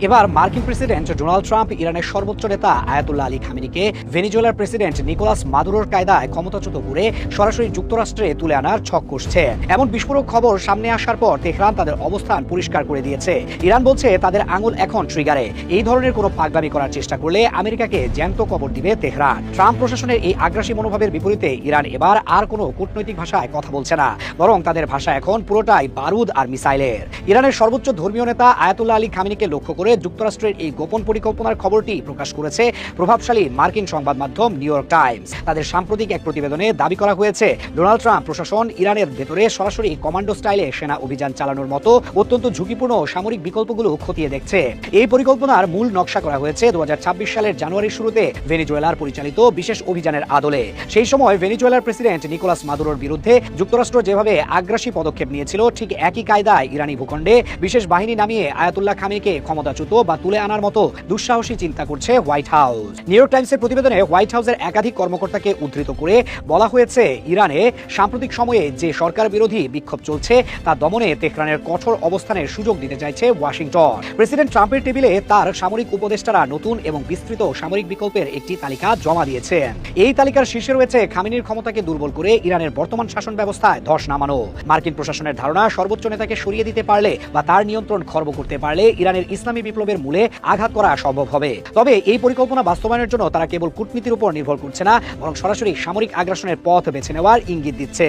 এবার মার্কিন president Donald Trump ইরানের সর্বোচ্চ নেতা আয়াতুল্লাহ আলী খামেনিকে ভেনেজুয়েলার প্রেসিডেন্ট নিকোলাস মাদুরোর কায়দায় ক্ষমতাচ্যুত করে সরাসরি যুক্তরাষ্ট্রে তুলে আনার ছক কষছে। এমন বিস্ফোরক খবর সামনে আসার পর তেহরান তাদের অবস্থান পরিষ্কার করে দিয়েছে। ইরান বলছে তাদের আঙুল এখন ট্রিগারে। এই ধরনের কোনো পাগলামি করার চেষ্টা করলে আমেরিকাকে জ্যান্ত কবর দিবে তেহরান। ট্রাম্প প্রশাসনের এই আগ্রাসী মনোভাবের বিপরীতে ইরান এবার আর কোনো কূটনৈতিক ভাষায় কথা বলছে না, বরং তাদের ভাষা এখন পুরোটাই বারুদ আর মিসাইলের। ইরানের সর্বোচ্চ ধর্মীয় নেতা আয়াতুল্লাহ আলী খামেনিকে লক্ষ্য করে যুক্তরাষ্ট্রের এই গোপন পরিকল্পনার খবরটি প্রকাশ করেছে প্রভাবশালী মার্কিন সংবাদ মাধ্যম নিউ ইয়র্ক টাইমস। তাদের সাম্প্রতিক এক প্রতিবেদনে দাবি করা হয়েছে ডোনাল্ড ট্রাম্প প্রশাসন ইরানের ভেতরে সরাসরি কমান্ডো স্টাইলে সেনা অভিযান চালানোর মতো অত্যন্ত ঝুঁকিপূর্ণ সামরিক বিকল্পগুলো খতিয়ে দেখছে। এই পরিকল্পনার মূল নকশা করা হয়েছে 2026 সালের জানুয়ারির শুরুতে ভেনেজুয়েলার পরিচালিত বিশেষ অভিযানের আদলে। সেই সময় ভেনেজুয়েলার প্রেসিডেন্ট নিকোলাস মাদুরোর বিরুদ্ধে যুক্তরাষ্ট্র যেভাবে আগ্রাসী পদক্ষেপ নিয়েছিল, ঠিক একই কায়দায় ইরানি ভূখণ্ডে বিশেষ বাহিনী নামিয়ে আয়াতুল্লাহ খামেনিকে ক্ষমতাচ্যুত বা তুলে আনার মতো দুঃসাহসী চিন্তা করছে হোয়াইট হাউস। নিউ ইয়র্ক টাইমসের প্রতিবেদনে হোয়াইট হাউসের একাধিক কর্মকর্তাকে উদ্ধৃত করে বলা হয়েছে, ইরানে সাম্প্রতিক সময়ে যে সরকার বিরোধী বিক্ষোভ চলছে তা দমনে তেহরানের কঠোর অবস্থানের সুযোগ দিতে চাইছে ওয়াশিংটন। প্রেসিডেন্ট ট্রাম্পের টেবিলে তার সামরিক উপদেষ্টারা নতুন এবং বিস্তৃত সামরিক বিকল্পের একটি তালিকা জমা দিয়েছেন। এই তালিকার শীর্ষে রয়েছে খামেনির ক্ষমতাকে দুর্বল করে ইরানের বর্তমান শাসন ব্যবস্থায় ধস নামানো। মার্কিন প্রশাসনের ধারণা, সর্বোচ্চ নেতাকে সরিয়ে দিতে পারলে বা তার নিয়ন্ত্রণ খর্ব করতে পারলে ইরানের ইসলামী বিপ্লবের মূলে আঘাত করা সম্ভব হবে। তবে এই পরিকল্পনা বাস্তবায়নের জন্য তারা কেবল কূটনীতির উপর নির্ভর করছে না, বরং সরাসরি সামরিক আগ্রাসনের পথ বেছে নেওয়ার ইঙ্গিত দিচ্ছে।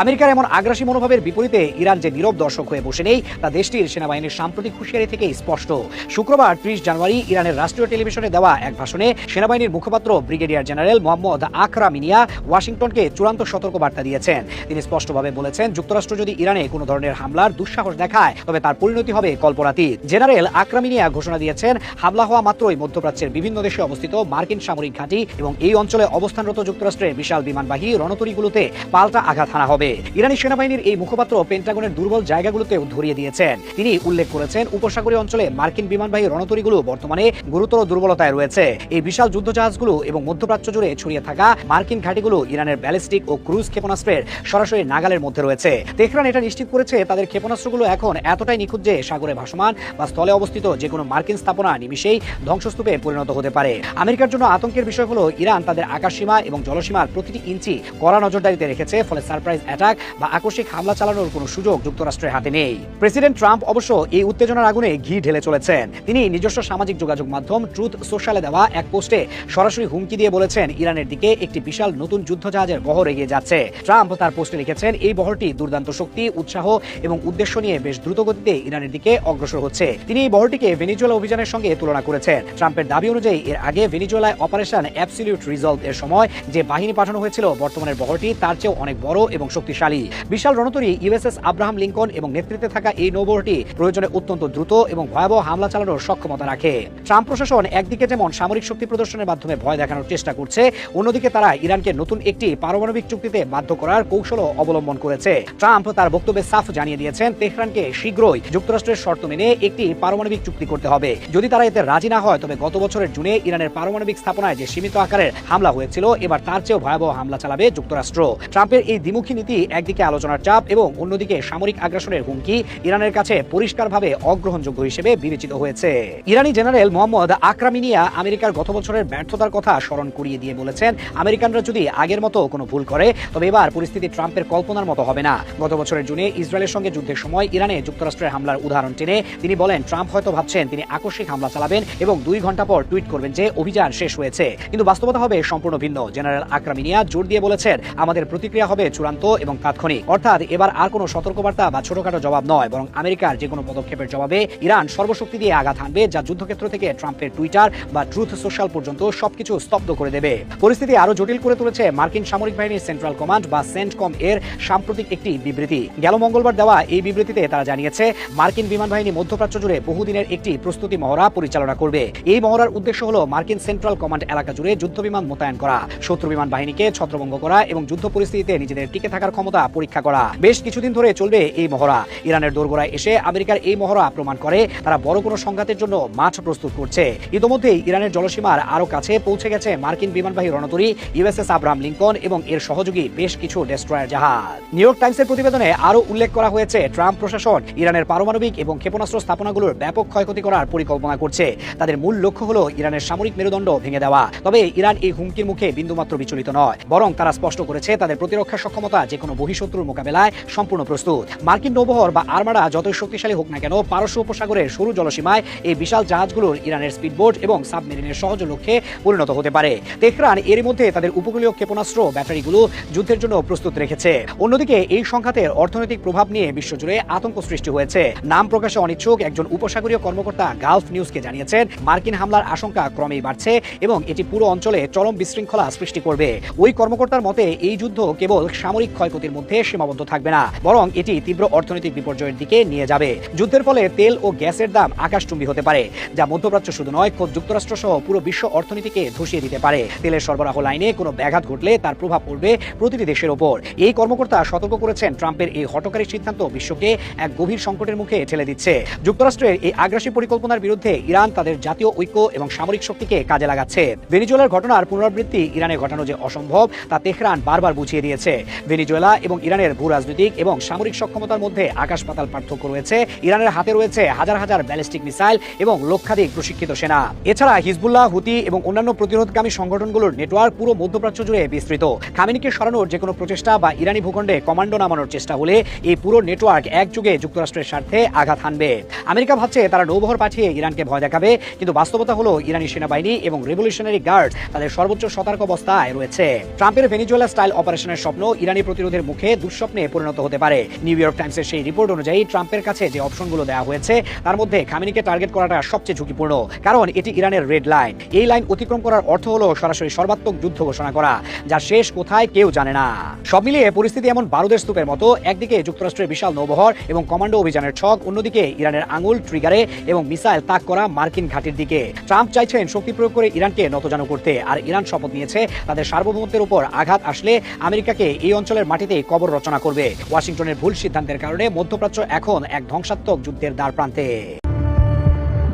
আমেরিকার এমন আগ্রাসী মনোভাবের বিপরীতে ইরান যে নীরব দর্শক হয়ে বসে নেই তা দেশটির সেনাবাহিনীর সাম্প্রতিক হুঁশিয়ারি থেকেই স্পষ্ট। শুক্রবার 30 জানুয়ারি ইরানের রাষ্ট্রীয় টেলিভিশনে দেওয়া এক ভাষণে সেনাবাহিনীর মুখপাত্র ব্রিগেডিয়ার জেনারেল মোহাম্মদ আকরাম মিনিয়া ওয়াশিংটনকে চূড়ান্ত সতর্কবার্তা দিয়েছেন। তিনি স্পষ্টভাবে বলেছেন, যুক্তরাষ্ট্র যদি ইরানে কোনো ধরনের হামলার দুঃসাহস দেখায় তবে তার পরিণতি হবে কল্পনাতীত। জেনারেল আকরাম মিনিয়া ঘোষণা দিয়েছেন, হামলা হওয়া মাত্রই মধ্যপ্রাচ্যের বিভিন্ন দেশে অবস্থিত মার্কিন সামরিক ঘাঁটি এবং এই অঞ্চলে অবস্থানরত যুক্তরাষ্ট্রের বিশাল বিমানবাহী রণতরীগুলোতে পাল্টা আঘাত হানা হবে। ইরানি সেনাবাহিনীর এই মুখপাত্র পেন্টাগনের দুর্বল জায়গাগুলোতেও ধরিয়ে দিয়েছেন। তিনি উল্লেখ করেছেন, উপসাগরীয় অঞ্চলে মার্কিন বিমানবাহী রণতরীগুলো বর্তমানে গুরুতর দুর্বলতায় রয়েছে। এই বিশাল যুদ্ধজাহাজগুলো এবং মধ্যপ্রাচ্য জুড়ে ছড়িয়ে থাকা মার্কিন ঘাঁটিগুলো ইরানের ব্যালিস্টিক ও ক্রুজ ক্ষেপণাস্ত্রের সরাসরি নাগালের মধ্যে রয়েছে। তেহরান এটা নিশ্চিত করেছে তাদের ক্ষেপণাস্ত্রগুলো এখন এতটাই নিখুঁত যে সাগরে ভাসমান বা স্থলে অবস্থিত যে কোনো মার্কিন স্থাপনা নিমিষেই ধ্বংসস্তূপে পরিণত হতে পারে। আমেরিকার জন্য আতঙ্কের বিষয় হলো, ইরান তাদের আকাশসীমা এবং জলসীমার প্রতিটি ইঞ্চি কড়া নজরদারিতে রেখেছে, ফলে সারপ্রাইজ অ্যাটাক বা আকস্মিক হামলা চালানোর কোনো সুযোগ যুক্তরাষ্ট্রের হাতে নেই। প্রেসিডেন্ট ট্রাম্প অবশ্য এই উত্তেজনার আগুনে ঘি ঢেলে চলেছেন। তিনি নিজস্ব সামাজিক যোগাযোগ মাধ্যম ট্রুথ সোশ্যালে দেওয়া এক পোস্টে সরাসরি হুমকি দিয়ে বলেছেন, ইরানের দিকে একটি বিশাল নতুন যুদ্ধজাহাজের বহর এগিয়ে যাচ্ছে। ট্রাম্প তার পোস্টে লিখেছেন, এই বহরটি দুর্দান্ত শক্তি, উৎসাহ এবং উদ্দেশ্য নিয়ে বেশ দ্রুত গতিতে ইরানের দিকে অগ্রসর হচ্ছে। তিনি এই বহরটিকে ভেনেজুয়েলা অভিযানের সঙ্গে তুলনা করেছেন। ট্রাম্পের দাবি অনুযায়ী এর আগে ভেনেজুয়েলায় অপারেশন অ্যাবসলিউট রিজলভ এর সময় যে বাহিনী পাঠানো হয়েছিল, বর্তমানের বহরটি তার চেয়েও অনেক বড় এবং শক্তিশালী। বিশাল রণতরী ইউএসএস আব্রাহাম লিঙ্কন এবং নেতৃত্বে থাকা এই নৌবহরটি প্রয়োজনে অত্যন্ত দ্রুত এবং ভয়াবহ হামলা চালানোর সক্ষমতা রাখে। ট্রাম্প প্রশাসন একদিকে যেমন সামরিক শক্তি প্রদর্শনের মাধ্যমে ভয় দেখানোর চেষ্টা করছে, অন্যদিকে তারা ইরানকে নতুন একটি পারমাণবিক চুক্তিতে বাধ্য করার কৌশলও অবলম্বন করেছে। ট্রাম্প তার বক্তব্যে সাফ জানিয়ে দিয়েছেন, তেহরানকে শীঘ্রই যুক্তরাষ্ট্রের শর্ত মেনে একটি পারমাণবিক চুক্তি করতে হবে। যদি তারা এতে রাজি না হয় তবে গত বছরের জুনে ইরানের পারমাণবিক স্থাপনায় যে সীমিত আকারের হামলা হয়েছিল, এবার তার চেয়েও ভয়াবহ হামলা চালাবে যুক্তরাষ্ট্র। ট্রাম্পের এই দ্বিমুখী নীতি একদিকে আলোচনার চাপ এবং অন্যদিকে সামরিক আগ্রাসনের হুমকি ইরানের কাছে পরিষ্কারভাবে অগ্রহণযোগ্য হিসেবে বিবেচিত হয়েছে। ইরানি জেনারেল মোহাম্মদ আকরাম মিনিয়া আমেরিকার গত বছরের ব্যর্থতার কথা স্মরণ করিয়ে দিয়ে বলেছেন, আমেরিকানরা যদি আগের মতো কোনো ভুল করে তবে এবার পরিস্থিতি ট্রাম্পের কল্পনার মতো হবে না। গত বছরের জুনে ইসরায়েলের সঙ্গে যুদ্ধের সময় ইরানে যুক্তরাষ্ট্রের হামলার উদাহরণ টেনে তিনি বলেন, ট্রাম্প হয়তো ভাবছেন তিনি আকস্মিক হামলা চালাবেন এবং 2 ঘন্টা পর টুইট করবেন যে অভিযান শেষ হয়েছে, কিন্তু বাস্তবতা হবে সম্পূর্ণ ভিন্ন। জেনারেল আকরাম মিনিয়া জোর দিয়ে বলেছেন, আমাদের প্রতিক্রিয়া হবে চূড়ান্ত এবং তাৎক্ষণিক। অর্থাৎ এবার আর কোনো সতর্কবার্তা বা ছোটখাটো জবাব নয়, বরং আমেরিকার যে কোনো পদক্ষেপের জবাবে ইরান সর্বশক্তি দিয়ে আঘাত হানবে, যা যুদ্ধক্ষেত্র থেকে ট্রাম্পের টুইটার বা ট্রুথ সোশ্যাল পর্যন্ত সবকিছু স্তব্ধ করে দেবে। পরিস্থিতি আরো জটিল করে তুলেছে মার্কিন সামরিক বাহিনীর সেন্ট্রাল কমান্ড বা সেন্টকম এর সাম্প্রতিক একটি বিবৃতি। গেল মঙ্গলবার দেওয়া এই বিবৃতিতে তারা জানিয়েছে, মার্কিন বিমান বাহিনী মধ্যপ্রাচ্য জুড়ে বহুদিনের একটি প্রস্তুতি মহড়া পরিচালনা করবে। এই মহড়ার উদ্দেশ্য হল মার্কিন সেন্ট্রাল কমান্ড এলাকা জুড়ে যুদ্ধ বিমান মোতায়েন করা, শত্রু বিমান বাহিনীকে ছত্রভঙ্গ করা এবং যুদ্ধ পরিস্থিতিতে নিজেদের টিকে থাকার ক্ষমতা পরীক্ষা করা। বেশ কিছুদিন ধরে চলবে এই মহড়া। ইরানের দোরগোড়ায় এসে আমেরিকার এই মহড়া প্রমাণ করে তারা বড় কোনো সংঘাতের জন্য মাঠ প্রস্তুত করছে। ইতোমধ্যেই ইরানের জলসীমার আরো কাছে পৌঁছে গেছে মার্কিন বিমানবাহী রণতরী ইউএসএস আব্রাহাম লিঙ্কন এবং এর সহযোগী বেশ কিছু ডেস্ট্রয়ার জাহাজ। নিউ ইয়র্ক টাইমসের প্রতিবেদনে আরো উল্লেখ করা হয়েছে, ট্রাম্প প্রশাসন ইরানের পারমাণবিক এবং ক্ষেপণাস্ত্র স্থাপনাগুলোর ব্যাপক ক্ষয়ক্ষতি ক্ষয়ক্ষতি করার পরিকল্পনা করছে। তাদের মূল লক্ষ্য হলো ইরানের সামরিক মেরুদণ্ড ভেঙে দেওয়া। তবে ইরান এই হুমকির মুখে বিন্দুমাত্র বিচলিত নয়, বরং তারা স্পষ্ট করেছে তাদের প্রতিরক্ষা সক্ষমতা যেকোনো বহিঃশত্রুর মোকাবেলায় সম্পূর্ণ প্রস্তুত। মার্কিন নৌবহর বা আর্মারা যতই শক্তিশালী হোক না কেন, পারস্য উপসাগরের সরু জলসীমায় এই বিশাল জাহাজগুলোর ইরানের স্পিডবোট এবং সাবমেরিনের সহজ লক্ষ্যে পরিণত হতে পারে। তেহরান এর মধ্যে তাদের উপকূলীয় ক্ষেপণাস্ত্র ব্যাটারিগুলো যুদ্ধের জন্য প্রস্তুত রেখেছে। অন্যদিকে এই সংঘাতের অর্থনৈতিক প্রভাব নিয়ে বিশ্বজুড়ে আতঙ্ক সৃষ্টি হয়েছে। নাম প্রকাশে অনিচ্ছুক একজন উপসাগরীয় কর্মকর্তা গালফ নিউজকে জানিয়েছেন, মার্কিন হামলার আশঙ্কা ক্রমেই বাড়ছে এবং এটি পুরো অঞ্চলে চরম বিশৃঙ্খলা সৃষ্টি করবে। ওই কর্মকর্তার মতে এই যুদ্ধ কেবল সামরিক ক্ষয়ক্ষতির মধ্যে সীমাবদ্ধ থাকবে না, বরং এটি তীব্র অর্থনৈতিক বিপর্যয়ের দিকে নিয়ে যাবে। যুদ্ধের ফলে তেল ও গ্যাসের দাম আকাশচুম্বী হতে পারে, যা মধ্যপ্রাচ্য শুধু নয়, খোদ যুক্তরাষ্ট্র সহ পুরো বিশ্ব অর্থনীতিকে ধসিয়ে দিতে পারে। তেলের সরবরাহ লাইনে কোনো ব্যাঘাত ঘটলে তার প্রভাব পড়বে প্রতিটি দেশের ওপর। এই কর্মকর্তা সতর্ক করেছেন, ট্রাম্পের এই হঠকারী সিদ্ধান্ত বিশ্বকে এক গভীর সংকটের মুখে ঠেলে দিচ্ছে। যুক্তরাষ্ট্রের এই আগ্রাসী পরিকল্পনার বিরুদ্ধে ইরান তাদের জাতীয় ঐক্য এবং সামরিক শক্তিকে কাজে লাগাচ্ছে। ভেনিজুয়েলার ঘটনার পুনরাবৃত্তি ইরানে ঘটানো যে অসম্ভব তা তেহরান বারবার বুঝিয়ে দিয়েছে। ভেনিজুয়েলা এবং ইরানের ভূ রাজনৈতিক এবং সামরিক সক্ষমতার মধ্যে আকাশ পাতাল পার্থক্য রয়েছে। ইরানের হাতে রয়েছে হাজার হাজার ব্যালিস্টিক মিসাইল এবং লক্ষাধিক প্রশিক্ষিত সেনা। এছাড়া হিজবুল্লাহ, হুতি এবং অন্যান্য প্রতিরোধকামী সংগঠনগুলোর নেটওয়ার্ক পুরো মধ্যপ্রাচ্য জুড়ে বিস্তৃত। খামেনিকে সরানোর যে কোনো প্রচেষ্টা বা ইরানি ভূখণ্ডে কমান্ডো নামানোর চেষ্টা হলে এই পুরো নেটওয়ার্ক একযোগে যুক্তরাষ্ট্রের স্বার্থে আঘাত হানবে। আমেরিকা ভাবছে তারা নৌবহর পাঠিয়ে ইরানকে ভয় দেখাবে, কিন্তু বাস্তবতা হলো ইরানি সেনাবাহিনী এবং রেভলিউশনারি গার্ড তাদের সর্বোচ্চ সতর্ক অবস্থায় রয়েছে। ট্রাম্পের ভেনিজুয়েলা স্টাইল অপারেশনের স্বপ্ন ইরানি প্রতিরোধের মুখে দুঃস্বপ্নে পরিণত হতে পারে। নিউ ইয়র্ক টাইমসের সেই রিপোর্ট অনুযায়ী ট্রাম্পের কাছে যে অপশনগুলো দেওয়া হয়েছে তার মধ্যে খামেনিকে টার্গেট করাটা সবচেয়ে ঝুঁকিপূর্ণ, কারণ এটি ইরানের রেড লাইন। এই লাইন অতিক্রম করার অর্থ হলো সরাসরি সর্বাত্মক যুদ্ধ ঘোষণা করা, যার শেষ কোথায় কেউ জানে না। সব মিলিয়ে পরিস্থিতি এমন বারুদের স্তূপের মতো। একদিকে যুক্তরাষ্ট্রের বিশাল নৌবহর এবং কমান্ডো অভিযানের ছক, অন্যদিকে ইরানের আঙুল ট্রিগারে এবং মিসাইল তাক করা মার্কিন ঘাঁটির দিকে। ট্রাম্প চাইছেন শক্তি প্রয়োগ করে ইরানকে নতজানু করতে, আর ইরান শপথ নিয়েছে তাদের সার্বভৌমত্বের উপর আঘাত আসলে আমেরিকাকে এই অঞ্চলের মাটিতে কবর রচনা করবে। ওয়াশিংটনের ভুল সিদ্ধান্তের কারণে মধ্যপ্রাচ্য এখন এক ধ্বংসাত্মক যুদ্ধের দ্বার প্রান্তে।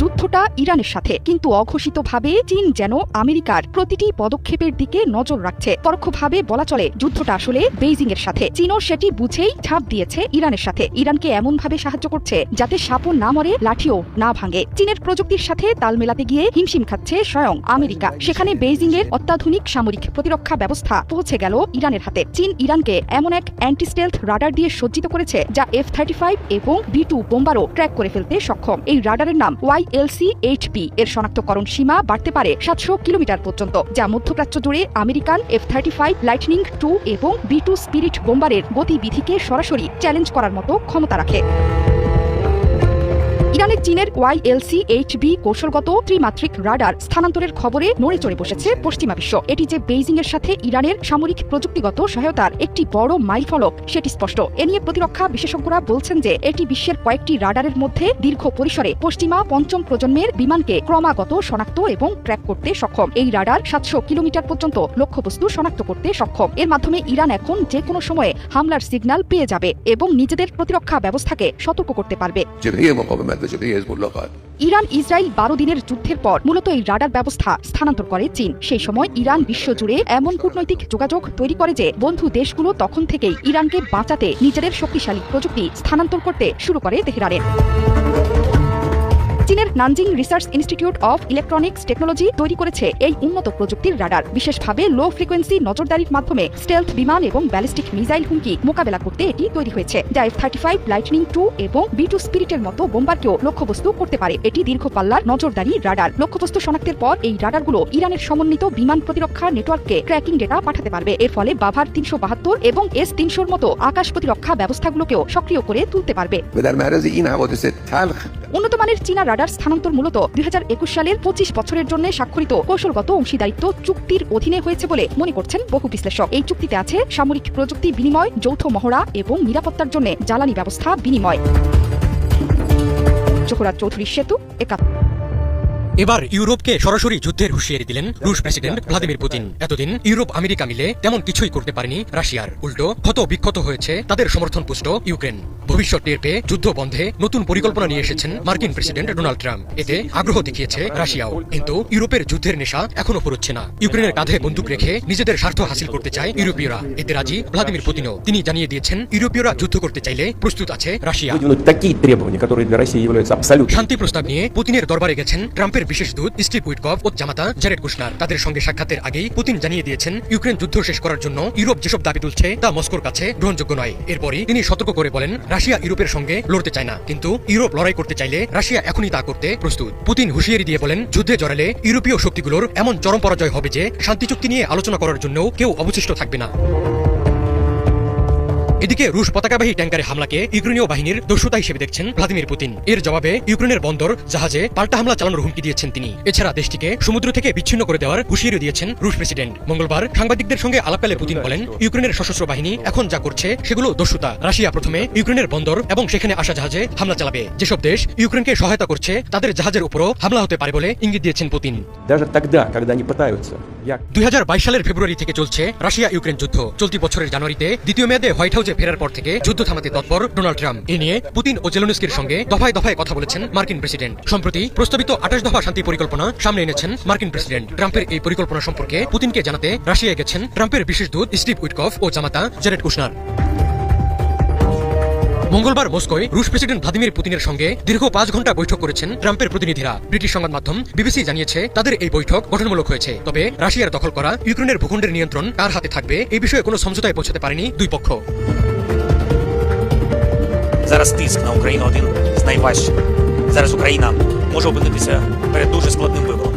যুদ্ধটা ইরানের সাথে, কিন্তু অঘোষিতভাবে চীন যেন আমেরিকার প্রতিটি পদক্ষেপের দিকে নজর রাখছে। পরোক্ষভাবে বলা চলে যুদ্ধটা আসলে বেইজিং এর সাথে। চীনও সেটি বুঝেই ঝাঁপ দিয়েছে ইরানের সাথে। ইরানকে এমনভাবে সাহায্য করছে যাতে সাপও না মরে, লাঠিও না ভাঙে। চীনের প্রযুক্তির সাথে তাল মেলাতে গিয়ে হিমশিম খাচ্ছে স্বয়ং আমেরিকা। সেখানে বেইজিং এর অত্যাধুনিক সামরিক প্রতিরক্ষা ব্যবস্থা পৌঁছে গেল ইরানের হাতে। চীন ইরানকে এমন এক অ্যান্টি স্টেলথ রাডার দিয়ে সজ্জিত করেছে যা F-35 এবং B-2 বোম্বারও ট্র্যাক করে ফেলতে সক্ষম। এই রাডারের নাম YLC-HB। এর শনাক্তকরণ সীমা বাড়তে পারে 700 কিলোমিটার পর্যন্ত, যা মধ্যপ্রাচ্য জুড়ে আমেরিকান F-35, লাইটনিং 2 এবং B-2 স্পিরিট বোম্বারের গতিবিধিকে সরাসরি চ্যালেঞ্জ করার মতো ক্ষমতা রাখে। ইরানের চীনের YLC-HB কৌশলগত ত্রিমাত্রিক রাডার স্থানান্তরের খবরে নড়ে চড়ে বসেছে পশ্চিমা বিশ্ব। এটি যে বেইজিং এর সাথে ইরানের সামরিক প্রযুক্তিগত সহায়তার একটি বড় মাইলফলক সেটি স্পষ্ট। এ নিয়ে প্রতিরক্ষা বিশেষজ্ঞরা বলছেন যে এটি বিশ্বের কয়েকটি রাডারের মধ্যে দীর্ঘ পরিসরে পশ্চিমা পঞ্চম প্রজন্মের বিমানকে ক্রমাগত শনাক্ত এবং ট্র্যাক করতে সক্ষম। এই রাডার 700 কিলোমিটার পর্যন্ত লক্ষ্যবস্তু শনাক্ত করতে সক্ষম। এর মাধ্যমে ইরান এখন যে কোনো সময়ে হামলার সিগন্যাল পেয়ে যাবে এবং নিজেদের প্রতিরক্ষা ব্যবস্থাকে সতর্ক করতে পারবে। ইরান ইসরায়েল 12 দিনের যুদ্ধের পর মূলত এই রাডার ব্যবস্থা স্থানান্তর করে চীন। সেই সময় ইরান বিশ্বজুড়ে এমন কূটনৈতিক যোগাযোগ তৈরি করে যে বন্ধু দেশগুলো তখন থেকেই ইরানকে বাঁচাতে নিজেদের শক্তিশালী প্রযুক্তি স্থানান্তর করতে শুরু করে তেহরানে। চীনের Nanjing research institute of electronics technology তৈরি করেছে এই উন্নত প্রযুক্তির রাডার। বিশেষভাবে লো ফ্রিকোয়েন্সি নজরদারির মাধ্যমে স্টেলথ বিমান এবং ব্যালিস্টিক মিসাইল হুমকি মোকাবেলা করতে এটি তৈরি হয়েছে, যা F-35, লাইটনিং 2 এবং B-2 স্পিরিটের মতো বোম্বারকেও লক্ষ্যবস্তু করতে পারে। এটি দীর্ঘ পাল্লার নজরদারি রাডার। লক্ষ্যবস্তু শনাক্তের পর এই রাডারগুলো ইরানের সমন্বিত বিমান প্রতিরক্ষা নেটওয়ার্ককে ট্র্যাকিং ডেটা পাঠাতে পারবে। এর ফলে বাভার 372 এবং S-300 মতো আকাশ প্রতিরক্ষা ব্যবস্থাগুলোকেও সক্রিয় করে তুলতে পারবে। উন্নত মানের চীনা রাডার স্থানান্তর মূলত 2021 সালের 25 বছরের জন্য স্বাক্ষরিত কৌশলগত অংশীদারিত্ব চুক্তির অধীনে হয়েছে বলে মনে করছেন বহু বিশ্লেষক। এই চুক্তিতে আছে সামরিক প্রযুক্তি বিনিময়, যৌথ মহড়া এবং নিরাপত্তার জন্য জ্বালানি ব্যবস্থা বিনিময়। জোহরা চৌধুরী সেতু, 71। এবার ইউরোপকে সরাসরি যুদ্ধের হুঁশিয়ারি দিলেন রুশ প্রেসিডেন্ট ভ্লাদিমির পুতিন। এতদিন ইউরোপ আমেরিকা মিলে তেমন কিছুই করতে পারেনি রাশিয়ার, উল্টো ক্ষত বিক্ষত হয়েছে তাদের সমর্থনপুষ্ট ইউক্রেন। ভবিষ্যৎ টের পেয়ে যুদ্ধ বন্ধে নতুন পরিকল্পনা নিয়ে এসেছেন মার্কিন প্রেসিডেন্ট ডোনাল্ড ট্রাম্প। এতে আগ্রহ দেখিয়েছে রাশিয়াও, কিন্তু ইউরোপের যুদ্ধের নেশা এখনো ফুরোচ্ছে না। ইউক্রেনের কাঁধে বন্দুক রেখে নিজেদের স্বার্থ হাসিল করতে চায় ইউরোপীয়রা, এতে রাজি ভ্লাদিমির পুতিনও। তিনি জানিয়ে দিয়েছেন ইউরোপীয়রা যুদ্ধ করতে চাইলে প্রস্তুত আছে রাশিয়া। Выдвинуть такие требования, которые для России являются абсолютно. শান্তি প্রস্তাব নিয়ে পুতিনের দরবারে গেছেন ট্রাম্পের বিশেষ দূত স্টিভ উইটকফ ও জামাতা জ্যারেড কুশনার। তাদের সঙ্গে সাক্ষাতের আগেই পুতিন জানিয়ে দিয়েছেন ইউক্রেন যুদ্ধ শেষ করার জন্য ইউরোপ যেসব দাবি তুলছে তা মস্কোর কাছে গ্রহণযোগ্য নয়। এরপরই তিনি সতর্ক করে বলেন রাশিয়া ইউরোপের সঙ্গে লড়তে চায় না, কিন্তু ইউরোপ লড়াই করতে চাইলে রাশিয়া এখনই তা করতে প্রস্তুত। পুতিন হুঁশিয়ারি দিয়ে বলেন যুদ্ধে জড়ালে ইউরোপীয় শক্তিগুলোর এমন চরম পরাজয় হবে যে শান্তি চুক্তি নিয়ে আলোচনা করার জন্য কেউ অবশিষ্ট থাকবে না। এদিকে রুশ পতাকাবাহী ট্যাঙ্কারে হামলাকে ইউক্রেনীয় বাহিনীর দস্যুতা হিসেবে দেখছেন ভ্লাদিমির পুতিন। এর জবাবে ইউক্রেনের বন্দর জাহাজে পাল্টা হামলা চালানোর হুমকি দিয়েছেন তিনি। এছাড়া দেশটিকে সমুদ্র থেকে বিচ্ছিন্ন করে দেওয়ার হুঁশিয়ারি দিয়েছেন রুশ প্রেসিডেন্ট। মঙ্গলবার সাংবাদিকদের সঙ্গে আলাপকালে পুতিন বলেন ইউক্রেনের সশস্ত্র বাহিনী এখন যা করছে সেগুলো দস্যুতা। রাশিয়া প্রথমে ইউক্রেনের বন্দর এবং সেখানে আসা জাহাজে হামলা চালাবে। যেসব দেশ ইউক্রেনকে সহায়তা করছে তাদের জাহাজের উপরও হামলা হতে পারে বলে ইঙ্গিত দিয়েছেন পুতিন। Даже тогда, когда они পытаются. 2022 সালের ফেব্রুয়ারি থেকে চলছে রাশিয়া ইউক্রেন যুদ্ধ। চলতি বছরের জানুয়ারিতে দ্বিতীয় মেয়াদে হোয়াইট হাউসে ফেরার পর থেকে যুদ্ধ থামাতে তৎপর ডোনাল্ড ট্রাম্প। এ নিয়ে পুতিন ও জেলেনস্কির সঙ্গে দফায় দফায় কথা বলেছেন মার্কিন প্রেসিডেন্ট। সম্প্রতি প্রস্তাবিত 28 দফা শান্তি পরিকল্পনা সামনে এনেছেন মার্কিন প্রেসিডেন্ট। ট্রাম্পের এই পরিকল্পনা সম্পর্কে পুতিনকে জানাতে রাশিয়ায় গেছেন ট্রাম্পের বিশেষ দূত স্টিভ উইটকফ ও জামাতা জ্যারেড কুশনার। মঙ্গলবার মস্কোয় রুশ প্রেসিডেন্ট ভ্লাদিমির পুতিনের সঙ্গে দীর্ঘ 5 ঘন্টা বৈঠক করেছেন ট্রাম্পের প্রতিনিধিরা। ব্রিটিশ সংবাদ মাধ্যম বিবিসি জানিয়েছে তাদের এই বৈঠক গঠনমূলক হয়েছে। তবে রাশিয়ার দখল করা ইউক্রেনের ভূখণ্ডের নিয়ন্ত্রণ কার হাতে থাকবে এই বিষয়ে কোনো সমঝোতায় পৌঁছাতে পারেনি দুই পক্ষ। Зараз тиск на Україну один з найважчих. Зараз Україна може опинитися перед дуже складним вибором.